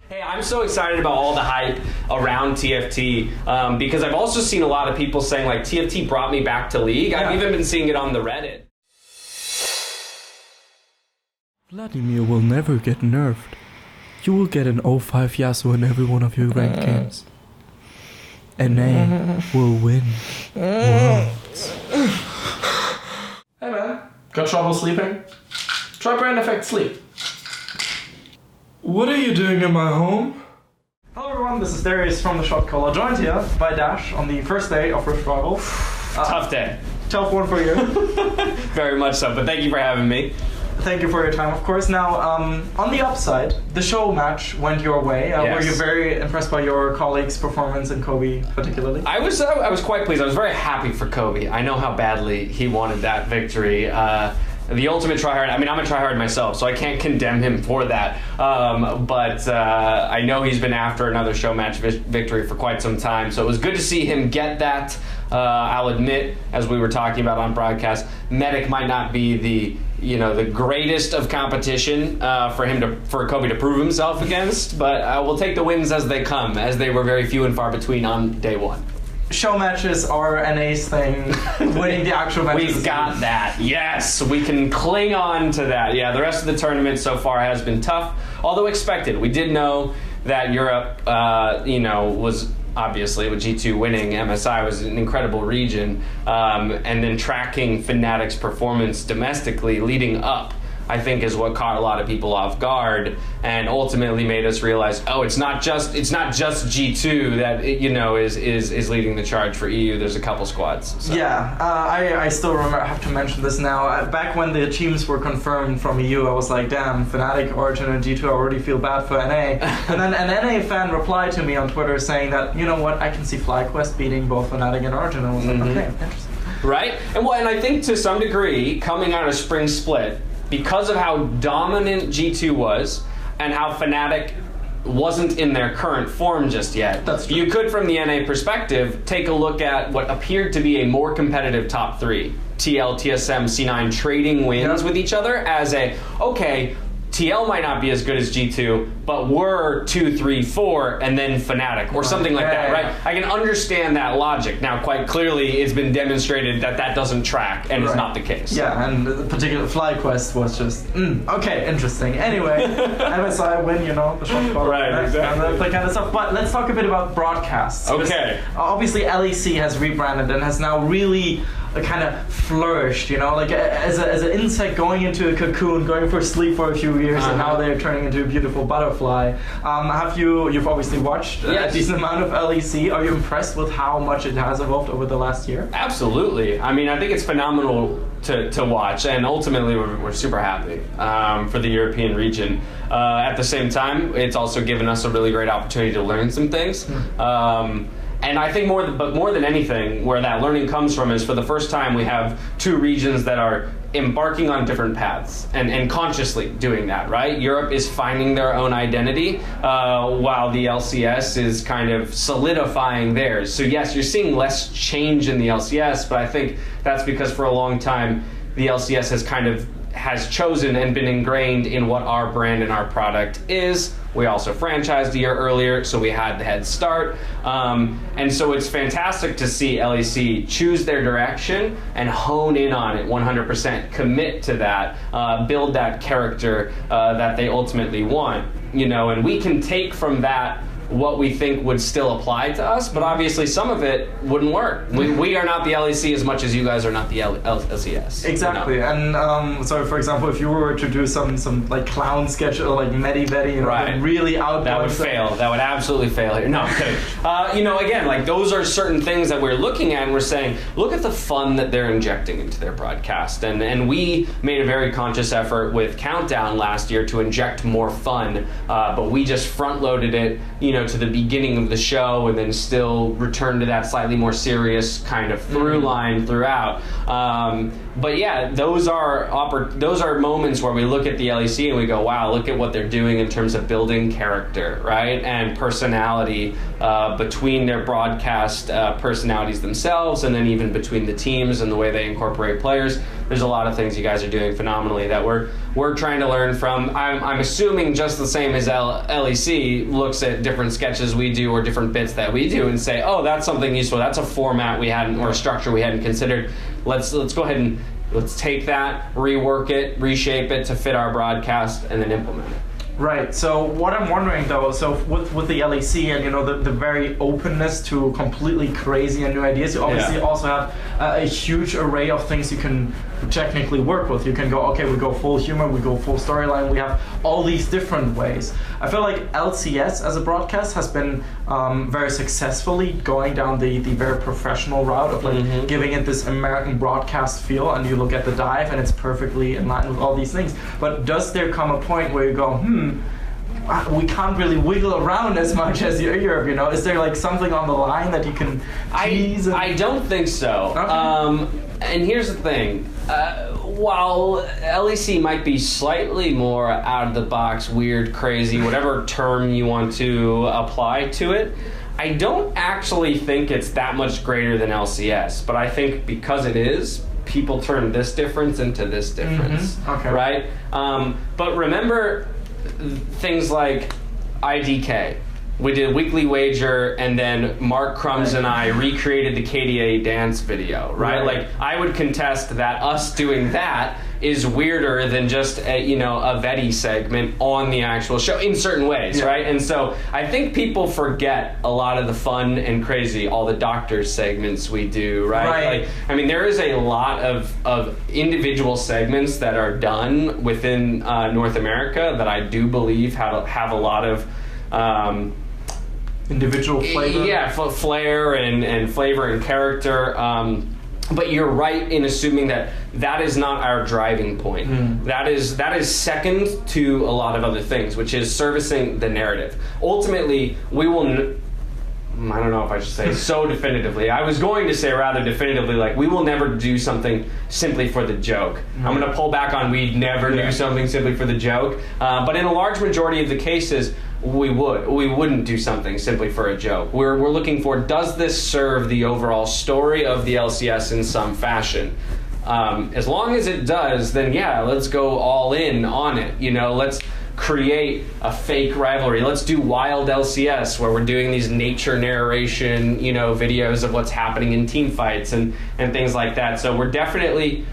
Hey, I'm so excited about all the hype around TFT because I've also seen a lot of people saying like TFT brought me back to League. Yeah. I've even been seeing it on the Reddit. Vladimir will never get nerfed. You will get an 05 Yasuo in every one of your ranked games. NA will win worlds. Hey man, got trouble sleeping? Try Brain Effect Sleep. What are you doing in my home? Hello everyone, this is Darius from the Shotcaller, joined here by Dash on the first day of Rift Rival. Tough day. Tough one for you. Very much so, but thank you for having me. Thank you for your time, of course. Now, on the upside, the show match went your way. Yes. Were you very impressed by your colleague's performance and Kobe particularly? I was quite pleased. I was very happy for Kobe. I know how badly he wanted that victory. The ultimate tryhard. I mean, I'm a tryhard myself, so I can't condemn him for that. But I know he's been after another show match victory for quite some time, so it was good to see him get that. I'll admit, as we were talking about on broadcast, Medic might not be the greatest of competition for Kobe to prove himself against, but we'll take the wins as they come, as they were very few and far between on day one. Show matches are NA's thing. Winning the actual matches. We've got that. Yes, we can cling on to that. Yeah, the rest of the tournament so far has been tough, although expected. We did know that Europe, was obviously with G2 winning. MSI was an incredible region, and then tracking Fnatic's performance domestically leading up, I think, is what caught a lot of people off guard and ultimately made us realize, it's not just G2 that is leading the charge for EU. There's a couple squads. So. Yeah, I still remember. I have to mention this now. Back when the teams were confirmed from EU, I was like, damn, Fnatic, Origen, and G2. I already feel bad for NA. And then an NA fan replied to me on Twitter saying that, you know what, I can see FlyQuest beating both Fnatic and Origen. And I was like, okay, interesting. Right, and I think to some degree, coming out of Spring Split, because of how dominant G2 was and how Fnatic wasn't in their current form just yet, you could, from the NA perspective, take a look at what appeared to be a more competitive top three. TL, TSM, C9 trading wins with each other as TL might not be as good as G2, but we're 2, 3, 4, and then Fnatic, or something like that, right? I can understand that logic. Now, quite clearly, it's been demonstrated that that doesn't track, and it's not the case. Yeah, and the particular FlyQuest was just, okay, interesting. Anyway, MSI win, the shot call. Right, exactly. And that kind of stuff. But let's talk a bit about broadcasts. Okay. Obviously, LEC has rebranded and has now really kind of flourished, like as an insect going into a cocoon, going for sleep for a few years, and now they're turning into a beautiful butterfly. You've obviously watched a decent amount of LEC. Are you impressed with how much it has evolved over the last year? Absolutely. I mean, I think it's phenomenal to watch, and ultimately we're super happy for the European region. At the same time, it's also given us a really great opportunity to learn some things. And I think more than anything, where that learning comes from is for the first time we have two regions that are embarking on different paths and consciously doing that, right? Europe is finding their own identity while the LCS is kind of solidifying theirs. So yes, you're seeing less change in the LCS, but I think that's because for a long time the LCS has chosen and been ingrained in what our brand and our product is. We also franchised a year earlier, so we had the head start. And so it's fantastic to see LEC choose their direction and hone in on it 100%, commit to that, build that character that they ultimately want. And we can take from that what we think would still apply to us, but obviously some of it wouldn't work. We are not the LEC as much as you guys are not the LCS. Exactly, and so for example, if you were to do some like clown sketch or like Medi-Vedi, really out, that would fail. That would absolutely fail here. No, I'm kidding. Again, like those are certain things that we're looking at and we're saying, look at the fun that they're injecting into their broadcast. And we made a very conscious effort with Countdown last year to inject more fun, but we just front-loaded it, to the beginning of the show and then still return to that slightly more serious kind of through line throughout. But yeah, those are moments where we look at the LEC and we go, wow, look at what they're doing in terms of building character, right? And personality between their broadcast personalities themselves, and then even between the teams and the way they incorporate players. There's a lot of things you guys are doing phenomenally that we're we're trying to learn from. I'm assuming just the same as LEC looks at different sketches we do or different bits that we do and say, oh, that's something useful. That's a format we hadn't, or a structure we hadn't considered. Let's go ahead and let's take that, rework it, reshape it to fit our broadcast, and then implement it. Right. So what I'm wondering though, so with the LEC and the very openness to completely crazy and new ideas, you obviously also have a huge array of things you can technically work with. You can go, okay, we go full humor, we go full storyline, we have all these different ways. I feel like LCS as a broadcast has been very successfully going down the very professional route of like giving it this American broadcast feel, and you look at the dive and it's perfectly in line with all these things. But does there come a point where you go, we can't really wiggle around as much as Europe, Is there like something on the line that you can tease? I don't think so. Okay. And here's the thing. While LEC might be slightly more out of the box, weird, crazy, whatever term you want to apply to it, I don't actually think it's that much greater than LCS. But I think because it is, people turn this difference into this difference. Okay. Right? But remember things like IDK. We did a weekly wager, and then Mark Crumbs and I recreated the KDA dance video, right? Like, I would contest that us doing that is weirder than just a Vetti segment on the actual show in certain ways, right? And so I think people forget a lot of the fun and crazy, all the doctor segments we do, right? Like, I mean, there is a lot of individual segments that are done within North America that I do believe have a lot of individual flavor. Yeah, flair and flavor and character. But you're right in assuming that is not our driving point. That is second to a lot of other things, which is servicing the narrative. Ultimately, we will. I don't know if I should say so definitively. I was going to say rather definitively, like, we will never do something simply for the joke. I'm going to pull back on we'd never do something simply for the joke. But in a large majority of the cases, we wouldn't do something simply for a joke. We're looking for, does this serve the overall story of the LCS in some fashion? As long as it does, then yeah, let's go all in on it. Let's create a fake rivalry. Let's do wild LCS where we're doing these nature narration, videos of what's happening in team fights and things like that. So we're definitely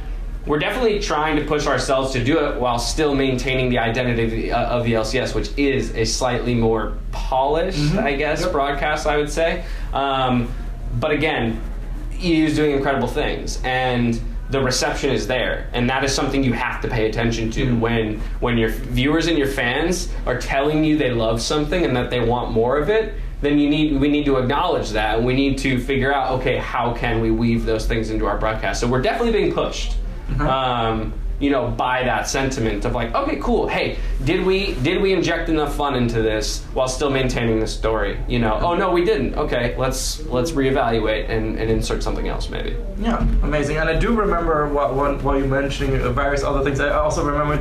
trying to push ourselves to do it while still maintaining the identity of the LCS, which is a slightly more polished, I guess, broadcast, I would say. But again, EU's doing incredible things, and the reception is there, and that is something you have to pay attention to when your viewers and your fans are telling you they love something and that they want more of it. Then we need to acknowledge that, and we need to figure out, okay, how can we weave those things into our broadcast? So we're definitely being pushed. By that sentiment of like, okay, cool. Hey, did we inject enough fun into this while still maintaining the story? Oh no, we didn't. Okay, let's reevaluate and insert something else maybe. Yeah, amazing. And I do remember while you're mentioning various other things, I also remember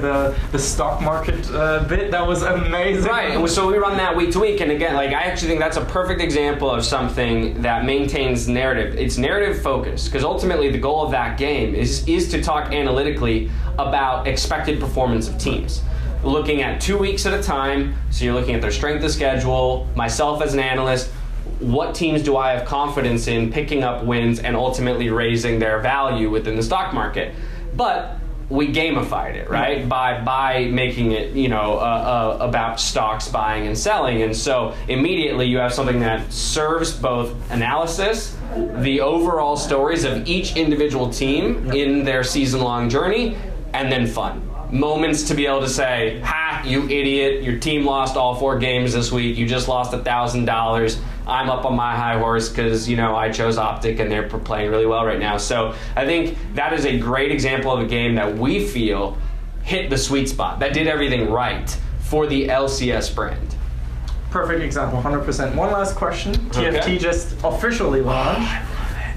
the stock market bit. That was amazing. Right. And so we run that week to week, and again, like, I actually think that's a perfect example of something that maintains narrative. It's narrative focused, because ultimately the goal of that game is to talk analytically about expected performance of teams. Looking at 2 weeks at a time, so you're looking at their strength of schedule, myself as an analyst, what teams do I have confidence in picking up wins and ultimately raising their value within the stock market. But we gamified it, right? By making it, about stocks buying and selling. And so immediately you have something that serves both analysis, the overall stories of each individual team in their season-long journey, and then fun. Moments to be able to say, ha, you idiot, your team lost all 4 games this week, you just lost $1,000, I'm up on my high horse because, I chose Optic and they're playing really well right now. So I think that is a great example of a game that we feel hit the sweet spot, that did everything right for the LCS brand. Perfect example, 100%. One last question. TFT just officially launched.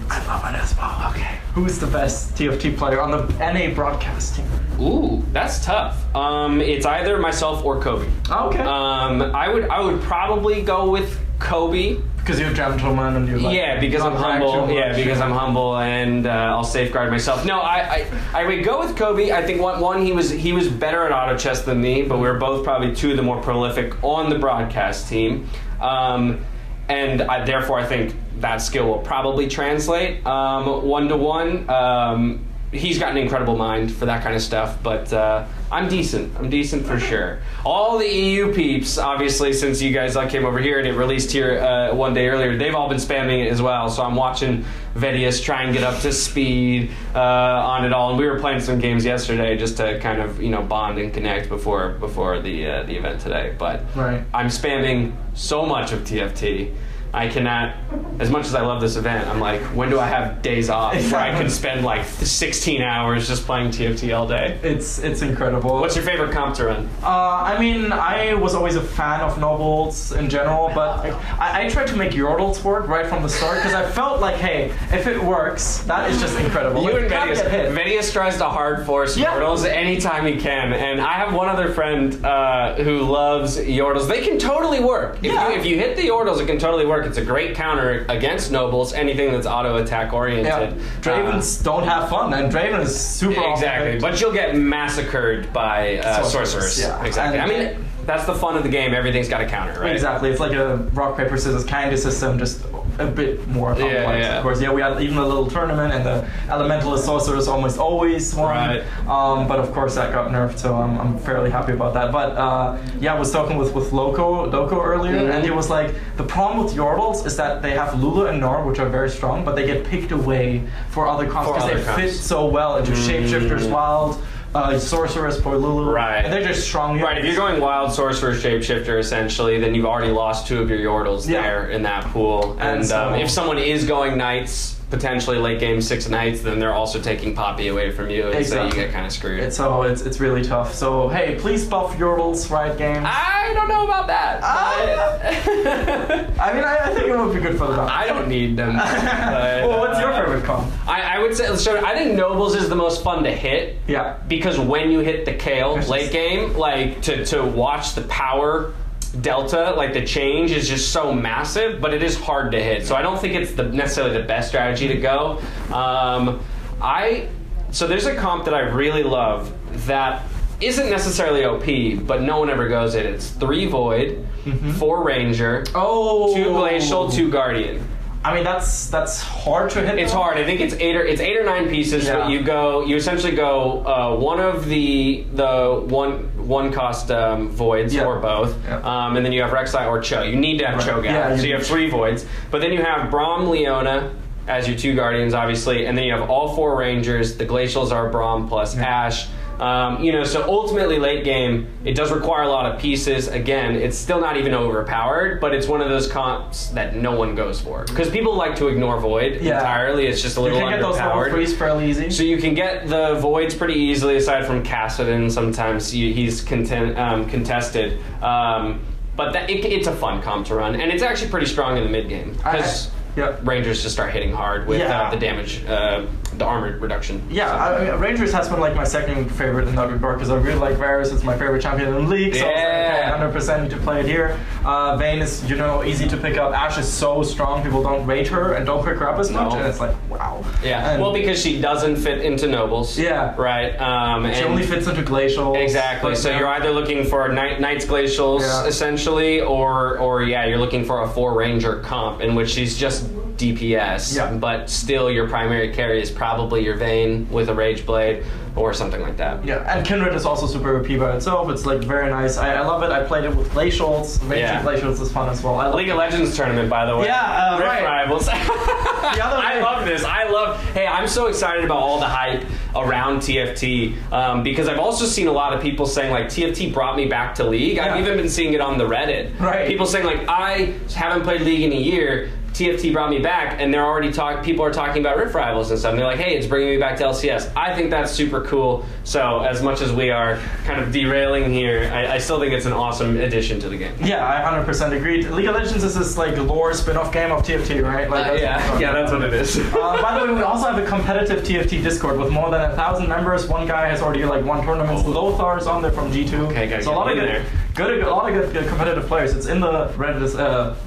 I love it as well. Okay. Who's the best TFT player on the NA broadcast team? Ooh, that's tough. It's either myself or Kobe. Okay. I would probably go with Kobe. Because you're a gentleman and you're like... Yeah, because I'm humble. Yeah, because I'm humble and I'll safeguard myself. No, I would go with Kobe. I think one he was better at auto chess than me, but we were both probably two of the more prolific on the broadcast team. Therefore, I think that skill will probably translate 1-to-1. He's got an incredible mind for that kind of stuff, but I'm decent. I'm decent for sure. All the EU peeps, obviously, since you guys came over here and it released here one day earlier, they've all been spamming it as well. So I'm watching Vedius try and get up to speed on it all. And we were playing some games yesterday just to kind of bond and connect before the event today. But I'm spamming so much of TFT. I cannot, as much as I love this event, I'm like, when do I have days off where I can spend like 16 hours just playing TFT all day? It's incredible. What's your favorite comp to run? I mean, I was always a fan of nobles in general, but I tried to make Yordles work right from the start because I felt like, hey, if it works, that is just incredible. You and Vedius tries to hard force Yordles anytime he can, and I have one other friend who loves Yordles. They can totally work. If you hit the Yordles, it can totally work. It's a great counter against nobles, anything that's auto attack oriented. Yeah. Dravens don't have fun, and Draven is super exactly, but you'll get massacred by sorcerers. Yeah, exactly. I mean, that's the fun of the game. Everything's got a counter, right? Exactly. It's like a rock paper scissors kind of system, just a bit more complex. Of course, we had even a little tournament, and the elementalist sorcerers almost always won. Right. But of course, that got nerfed, so I'm fairly happy about that. But I was talking with Loco earlier, and he was like, the problem with Yordles is that they have Lulu and Nor, which are very strong, but they get picked away for other comps because they fit so well into Shapeshifters, Wild, Sorceress, for Lulu. Right. And they're just strong. Right, if you're going Wild, Sorcerer, Shapeshifter, essentially, then you've already lost two of your Yordles there in that pool. And if someone is going Knights, potentially late game 6 Knights, then they're also taking Poppy away from you, and so you get kind of screwed. It's really tough. So hey, please buff Yordles, Riot Games. I don't know about that. I mean, I think it would be good for them. I don't need them. Well, what's your favorite comp? I would say, I think Nobles is the most fun to hit. Yeah. Because when you hit the Kale late game, like to watch the power delta, like the change is just so massive, but it is hard to hit. So I don't think it's necessarily the best strategy to go. So there's a comp that I really love that isn't necessarily OP, but no one ever goes it. It's 3 Void, 4 Ranger, 2 Glacial, 2 Guardian. I mean, that's hard to hit. It's hard. I think it's 8 or 9 pieces. But you essentially go one of the one cost voids or both, and then you have Rek'Sai or Cho. You need to have Cho Gap, so you have 3 voids. But then you have Braum, Leona as your 2 guardians, obviously, and then you have all 4 rangers. The glacials are Braum plus Ashe. So ultimately late game, it does require a lot of pieces. Again, it's still not even overpowered, but it's one of those comps that no one goes for. Because people like to ignore Void entirely. It's just a little underpowered. You can get those level 3s fairly easy. So you can get the Voids pretty easily, aside from Kassadin. Sometimes he's contested. But it's a fun comp to run. And it's actually pretty strong in the mid game. Because Rangers just start hitting hard with the damage, the armor reduction. Yeah, I mean, Rangers has been like my second favorite in that regard because I really like Varus. It's my favorite champion in the league, so I was like, okay, 100% need to play it here. Vayne is, easy to pick up. Ashe is so strong, people don't rate her and don't pick her up as much, and it's like, wow. Yeah, and because she doesn't fit into Nobles. Yeah. Right. She only fits into Glacials. Exactly, so you're either looking for Knights Glacials, essentially, or you're looking for a 4 Ranger comp in which she's just DPS, but still your primary carry is probably your Vayne with a Rage Blade or something like that. Yeah, and Kindred is also super OP by itself. It's like very nice. I love it. I played it with Glacials. Ranging Glacials is fun as well. League of Legends tournament, by the way. Yeah, Rift Rivals. I love this. Hey, I'm so excited about all the hype around TFT because I've also seen a lot of people saying like TFT brought me back to League. I've even been seeing it on the Reddit. Right. People saying like, I haven't played League in a year. TFT brought me back, and they're already people are talking about Rift Rivals and stuff. And they're like, hey, it's bringing me back to LCS. I think that's super cool. So as much as we are kind of derailing here, I still think it's an awesome addition to the game. Yeah, I 100% agree. League of Legends is this like lore spin-off game of TFT, right? Like, that's what it is. By the way, we also have a competitive TFT Discord with more than 1,000 members. One guy has already like won tournaments. Lothar's on there from G2. Okay, so a lot of a lot of good competitive players. It's in the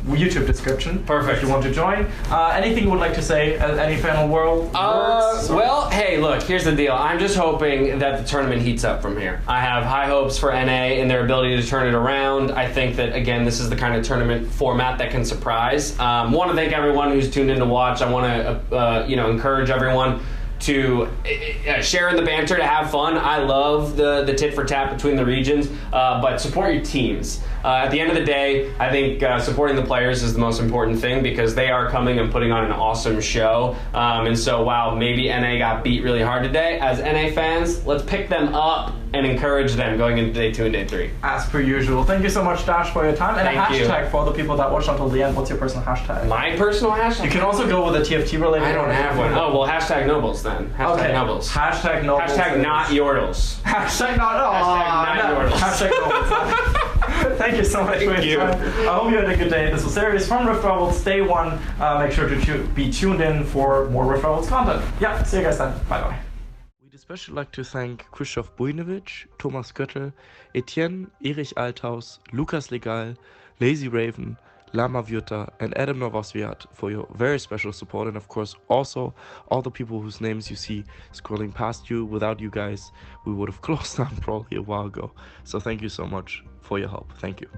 YouTube description. Perfect. If you want to join. Anything you would like to say? Any final words? Well, hey, look, here's the deal. I'm just hoping that the tournament heats up from here. I have high hopes for NA and their ability to turn it around. I think that, again, this is the kind of tournament format that can surprise. Want to thank everyone who's tuned in to watch. I want to, encourage everyone to share in the banter, to have fun. I love the tit for tat between the regions, but support your teams. At the end of the day, I think supporting the players is the most important thing because they are coming and putting on an awesome show. And so while maybe NA got beat really hard today, as NA fans, let's pick them up and encourage them going into day 2 and day 3. As per usual. Thank you so much, Dash, for your time. And Thank a hashtag for the people that watched until the end. What's your personal hashtag? My personal hashtag? You can also go with a TFT related. I don't have one. Oh, well, hashtag Nobles then. Hashtag Nobles. Hashtag Nobles. Hashtag not Yordles. Hashtag not Yordles. Hashtag Nobles. Thank you so much for your time. I hope you had a good day. This was Darius from Rift Rivals Day 1. Make sure to be tuned in for more Rift Rivals content. Yeah, see you guys then. Bye-bye. We'd especially like to thank Krzysztof Bujnowicz, Thomas Göttel, Etienne, Erich Althaus, Lukas Legal, Lazy Raven, Lama Vyuta, and Adam Novosviat for your very special support, and of course also all the people whose names you see scrolling past you. Without you guys, we would have closed down probably a while ago. So thank you so much for your help. Thank you.